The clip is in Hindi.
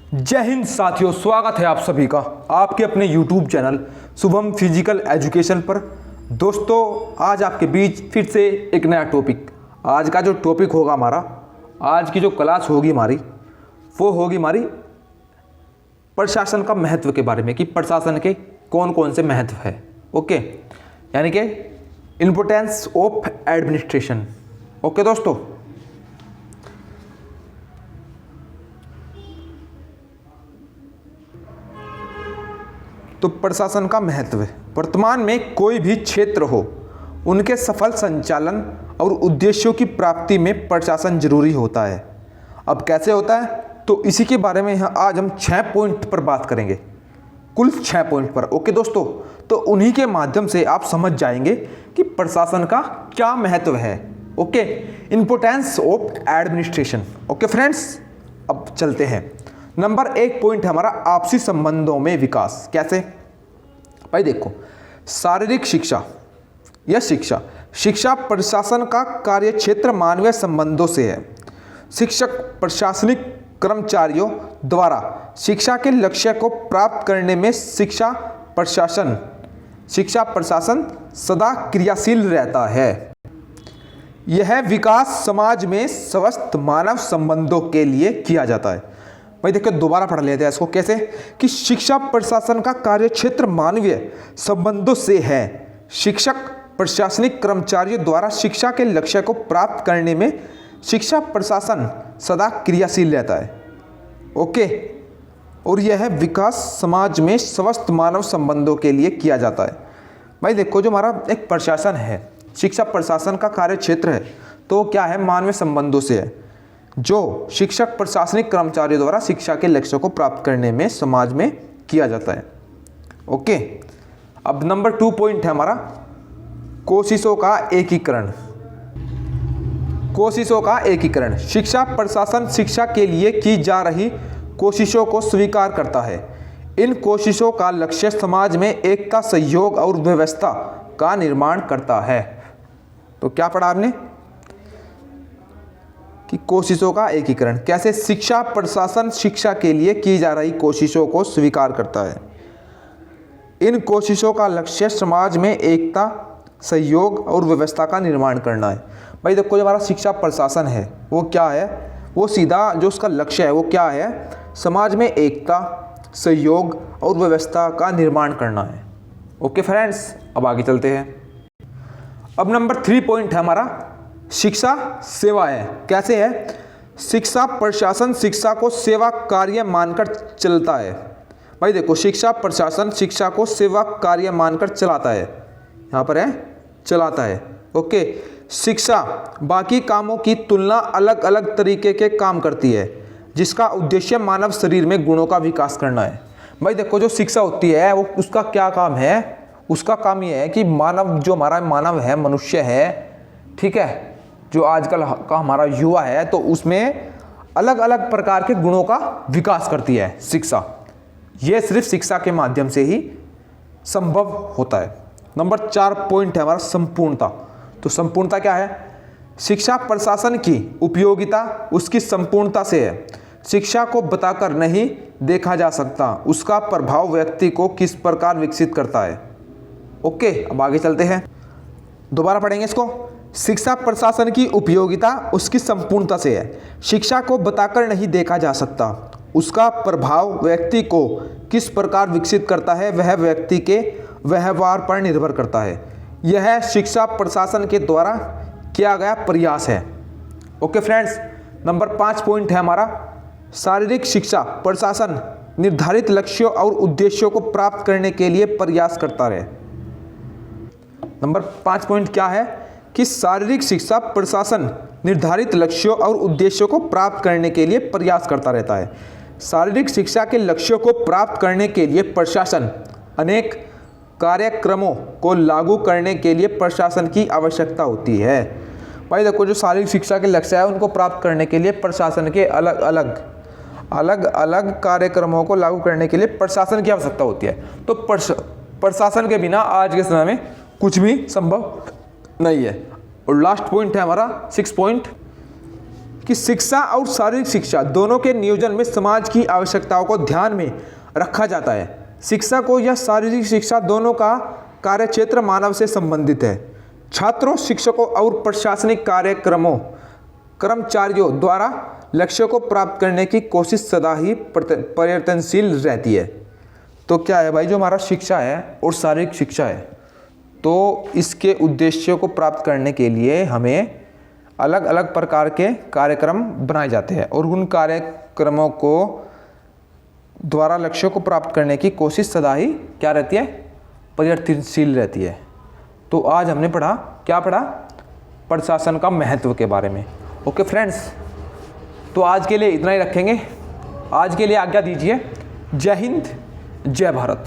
जय हिंद साथियों, स्वागत है आप सभी का आपके अपने YouTube channel Shubham physical education पर। दोस्तों, आज आपके बीच फिर से एक नया टॉपिक। आज का जो टॉपिक होगा हमारा, आज की जो क्लास होगी हमारी, वो होगी हमारी प्रशासन का महत्व के बारे में, कि प्रशासन के कौन कौन से महत्व है। ओके, यानी कि इम्पोर्टेंस ऑफ एडमिनिस्ट्रेशन। ओके दोस्तों, तो प्रशासन का महत्व। वर्तमान में कोई भी क्षेत्र हो, उनके सफल संचालन और उद्देश्यों की प्राप्ति में प्रशासन जरूरी होता है। अब कैसे होता है, तो इसी के बारे में आज हम 6 पॉइंट पर बात करेंगे, कुल 6 पॉइंट पर। ओके दोस्तों, तो उन्हीं के माध्यम से आप समझ जाएंगे कि प्रशासन का क्या महत्व है। Okay, importance of administration. Okay friends, अब चलते हैं। नंबर 1 पॉइंट है हमारा आपसी संबंधों में विकास। कैसे भाई, देखो, शारीरिक शिक्षा या शिक्षा प्रशासन का कार्य क्षेत्र मानवीय संबंधों से है। शिक्षक प्रशासनिक कर्मचारियों द्वारा शिक्षा के लक्ष्य को प्राप्त करने में शिक्षा प्रशासन सदा क्रियाशील रहता है। यह विकास समाज में स्वस्थ मानव संबंधों के लिए किया जाता है। भाई देखो, दोबारा पढ़ लेते हैं इसको। कैसे कि शिक्षा प्रशासन का कार्य क्षेत्र मानवीय संबंधों से है। शिक्षक प्रशासनिक कर्मचारियों द्वारा शिक्षा के लक्ष्य को प्राप्त करने में शिक्षा प्रशासन सदा क्रियाशील रहता है। ओके, और यह विकास समाज में स्वस्थ मानव संबंधों के लिए किया जाता है। भाई देखो, जो हमारा एक प्रशासन है, शिक्षा प्रशासन का कार्य क्षेत्र है, तो क्या है, मानवीय संबंधों से है, जो शिक्षक प्रशासनिक कर्मचारियों द्वारा शिक्षा के लक्ष्यों को प्राप्त करने में समाज में किया जाता है। ओके, अब नंबर 2 पॉइंट है हमारा कोशिशों का एकीकरण। कोशिशों का एकीकरण। शिक्षा प्रशासन शिक्षा के लिए की जा रही कोशिशों को स्वीकार करता है। इन कोशिशों का लक्ष्य समाज में एकता, सहयोग और व्यवस्था का निर्माण करता है। तो क्या पढ़ा आपने कि कोशिशों का एकीकरण। कैसे शिक्षा प्रशासन शिक्षा के लिए की जा रही कोशिशों को स्वीकार करता है। इन कोशिशों का लक्ष्य समाज में एकता, सहयोग और व्यवस्था का निर्माण करना है। भाई देखो, जो हमारा शिक्षा प्रशासन है वो क्या है, वो सीधा जो उसका लक्ष्य है वो क्या है, समाज में एकता, सहयोग और व्यवस्था का निर्माण करना है। ओके फ्रेंड्स, अब आगे चलते हैं। अब नंबर 3 पॉइंट है हमारा शिक्षा सेवा है। कैसे है, शिक्षा प्रशासन शिक्षा को सेवा कार्य मानकर चलता है। भाई देखो, शिक्षा प्रशासन शिक्षा को सेवा कार्य मानकर चलाता है। यहाँ पर है चलाता है। ओके, शिक्षा बाकी कामों की तुलना अलग अलग तरीके के काम करती है, जिसका उद्देश्य मानव शरीर में गुणों का विकास करना है। भाई देखो, जो शिक्षा होती है वो उसका क्या काम है, उसका काम ये है कि मानव, जो हमारा मानव है, मनुष्य है, ठीक है, जो आजकल का हमारा युवा है, तो उसमें अलग अलग प्रकार के गुणों का विकास करती है शिक्षा। ये सिर्फ शिक्षा के माध्यम से ही संभव होता है। नंबर 4 पॉइंट है हमारा संपूर्णता। तो संपूर्णता क्या है, शिक्षा प्रशासन की उपयोगिता उसकी संपूर्णता से है। शिक्षा को बताकर नहीं देखा जा सकता, उसका प्रभाव व्यक्ति को किस प्रकार विकसित करता है। ओके, अब आगे चलते हैं, दोबारा पढ़ेंगे इसको। शिक्षा प्रशासन की उपयोगिता उसकी संपूर्णता से है। शिक्षा को बताकर नहीं देखा जा सकता, उसका प्रभाव व्यक्ति को किस प्रकार विकसित करता है, वह व्यक्ति के व्यवहार पर निर्भर करता है। यह शिक्षा प्रशासन के द्वारा किया गया प्रयास है। ओके फ्रेंड्स, नंबर 5 पॉइंट है हमारा शारीरिक शिक्षा प्रशासन निर्धारित लक्ष्यों और उद्देश्यों को प्राप्त करने के लिए प्रयास करता रहे। नंबर 5 पॉइंट क्या है कि शारीरिक शिक्षा प्रशासन निर्धारित लक्ष्यों और उद्देश्यों को प्राप्त करने के लिए प्रयास करता रहता है। शारीरिक शिक्षा के लक्ष्यों को प्राप्त करने के लिए प्रशासन अनेक कार्यक्रमों को लागू करने के लिए प्रशासन की आवश्यकता होती है। भाई देखो, जो शारीरिक शिक्षा के लक्ष्य है उनको प्राप्त करने के लिए प्रशासन के अलग अलग कार्यक्रमों को लागू करने के लिए प्रशासन की आवश्यकता होती है। तो प्रशासन के बिना आज के समय में कुछ भी संभव नहीं है। और लास्ट पॉइंट है हमारा 6 पॉइंट कि शिक्षा और शारीरिक शिक्षा दोनों के नियोजन में समाज की आवश्यकताओं को ध्यान में रखा जाता है। शिक्षा को या शारीरिक शिक्षा दोनों का कार्यक्षेत्र मानव से संबंधित है। छात्रों, शिक्षकों और प्रशासनिक कर्मचारियों द्वारा लक्ष्यों को प्राप्त करने की कोशिश सदा ही परिवर्तनशील रहती है। तो क्या है भाई, जो हमारा शिक्षा है और शारीरिक शिक्षा है, तो इसके उद्देश्यों को प्राप्त करने के लिए हमें अलग अलग प्रकार के कार्यक्रम बनाए जाते हैं और उन कार्यक्रमों को द्वारा लक्ष्यों को प्राप्त करने की कोशिश सदा ही क्या रहती है, परिवर्तनशील रहती है। तो आज हमने पढ़ा, क्या पढ़ा, प्रशासन का महत्व के बारे में। ओके फ्रेंड्स, तो आज के लिए इतना ही रखेंगे। आज के लिए आज्ञा दीजिए। जय हिंद, जय भारत।